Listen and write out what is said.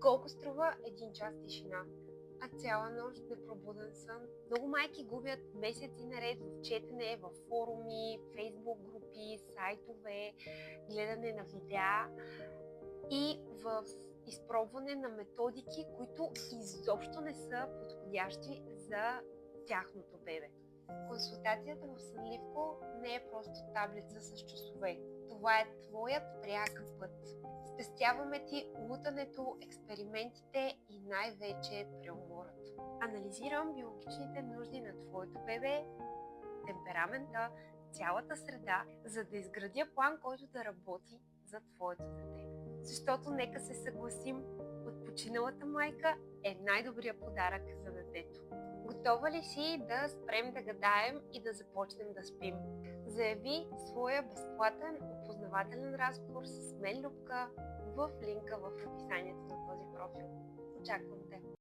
Колко струва един час тишина? А цяла нощ непробуден сън. Много майки губят месеци наред в четене, в форуми, фейсбук групи, сайтове, гледане на видеа и в изпробване на методики, които изобщо не са подходящи за тяхното бебе. Консултацията в Сънливко не е просто таблица с часове. Това е твоят пряк път. Спестяваме ти лутането, експериментите и най-вече преуморът. Анализирам биологичните нужди на твоето бебе, темперамента, цялата среда, за да изградя план, който да работи за твоето дете. Защото нека се съгласим, отпочиналата майка е най-добрият подарък за детето. Готова ли си да спрем да гадаем и да започнем да спим? Заяви своя безплатен опознавателен разговор с мен, Любка, в линка в описанието на този профил. Очаквам те!